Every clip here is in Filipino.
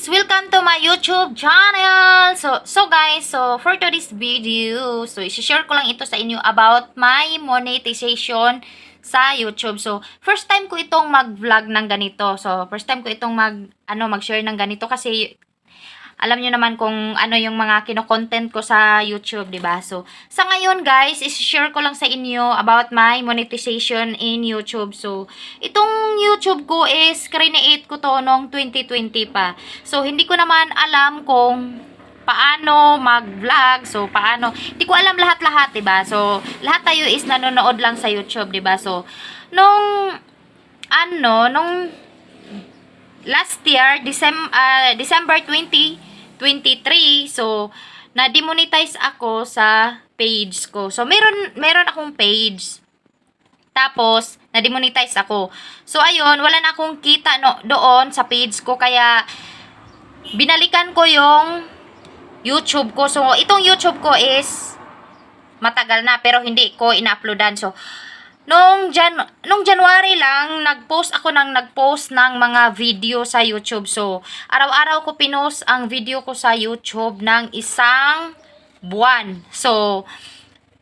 guys! Welcome to my YouTube channel! So guys, for today's video, i-share ko lang ito sa inyo about my monetization sa YouTube. So, first time ko itong mag-vlog ng ganito. So, first time ko itong mag-share ng ganito kasi alam nyo naman kung ano yung mga kino-content ko sa YouTube, diba? So, sa ngayon guys, i-share ko lang sa inyo about my monetization in YouTube. So, itong YouTube ko is create ko to noong 2020 pa. So, hindi ko naman alam kung paano mag-vlog. So, paano, hindi ko alam lahat-lahat, diba? So, lahat tayo is nanonood lang sa YouTube, diba? So, nung last year, December 2023, so, na-demonetize ako sa page ko. So, meron akong page. Tapos, na-demonetize ako. So, ayun, wala na akong kita doon sa page ko. Kaya, binalikan ko yung YouTube ko. So, itong YouTube ko is matagal na, pero hindi ko ina-uploadan. So, nung January lang, nag-post ng mga video sa YouTube. So, araw-araw ko pinost ang video ko sa YouTube ng isang buwan. So,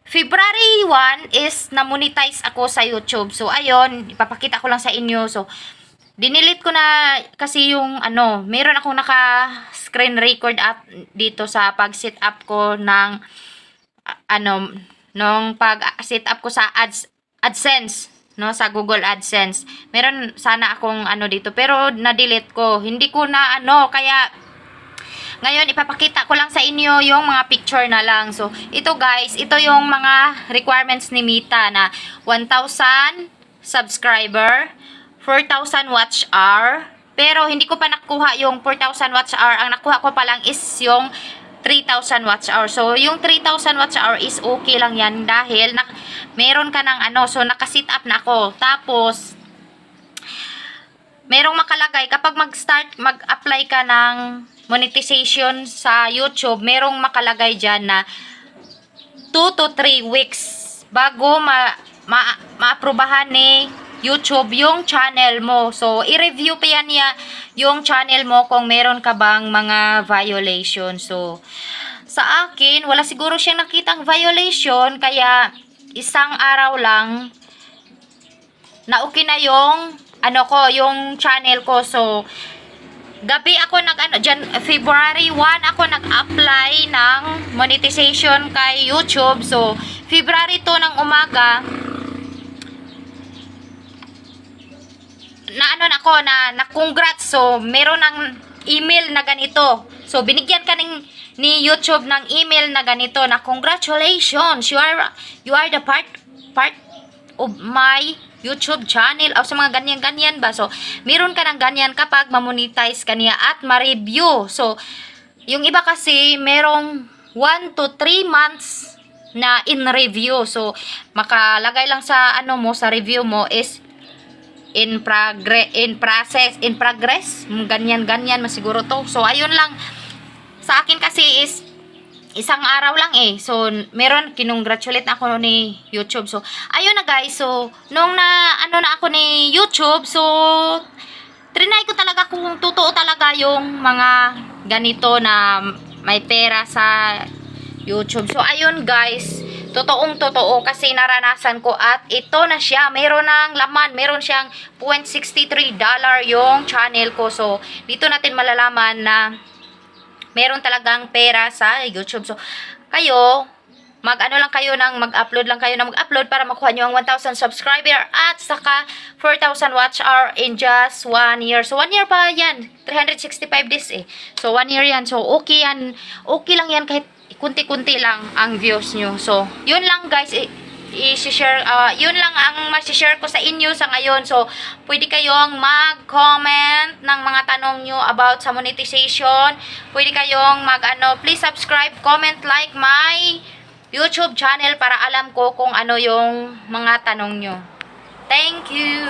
February 1 is na-monetize ako sa YouTube. So, ayun, ipapakita ko lang sa inyo. So, dinilit ko na kasi yung meron akong naka-screen record at dito sa pag-set up ko ng nung pag-set up ko sa AdSense, no, sa Google AdSense. Meron sana akong dito, pero na-delete ko. Hindi ko na kaya ngayon ipapakita ko lang sa inyo yung mga picture na lang. So, ito guys, ito yung mga requirements ni Meta na 1,000 subscriber, 4,000 watch hour. Pero hindi ko pa nakuha yung 4,000 watch hour. Ang nakuha ko pa lang is yung 3,000 watch hour. So, yung 3,000 watch hour is okay lang yan dahil meron ka ng so naka-sit up na ako. Tapos, merong makalagay kapag mag-apply ka ng monetization sa YouTube, merong makalagay dyan na 2 to 3 weeks bago ma-aprobahan ni YouTube yung channel mo. So, i-review pa yan yung channel mo kung meron ka bang mga violation. So, sa akin, wala siguro siyang nakitang violation, kaya isang araw lang na okay na yung yung channel ko. So, gabi ako February 1 ako nag-apply ng monetization kay YouTube. So, February 2 ng umaga, na congrats. So, meron ng email na ganito. So, binigyan ka ni YouTube ng email na ganito na congratulations, you are the part of my YouTube channel. O sa mga ganyan-ganyan ba. So, meron ka ng ganyan kapag mamonetize ka niya at ma-review. So, yung iba kasi merong 1 to 3 months na in review. So, makalagay lang sa sa review mo is in progress, ganyan masiguro to. So, ayun lang. Sa akin kasi is isang araw lang So, meron, kinongratulate ako ni YouTube. So, ayun na guys. So, nung na ako ni YouTube, so, trinay ko talaga kung totoo talaga yung mga ganito na may pera sa YouTube. So, ayun guys. Totoong totoo kasi naranasan ko at ito na siya. Meron ng laman. Meron siyang $0.63 yung channel ko. So, dito natin malalaman na meron talagang pera sa YouTube. So, kayo, mag-upload lang kayo para makuha nyo ang 1,000 subscriber at saka 4,000 watch hour in just 1 year. So, 1 year pa yan. 365 days So, 1 year yan. So, okay yan. Okay lang yan kahit kunti-kunti lang ang views nyo. So, yun lang guys, i-share, yun lang ang ma-share ko sa inyo sa ngayon. So, pwede kayong mag-comment ng mga tanong nyo about sa monetization. Pwede kayong please subscribe, comment, like my YouTube channel para alam ko kung ano yung mga tanong nyo. Thank you!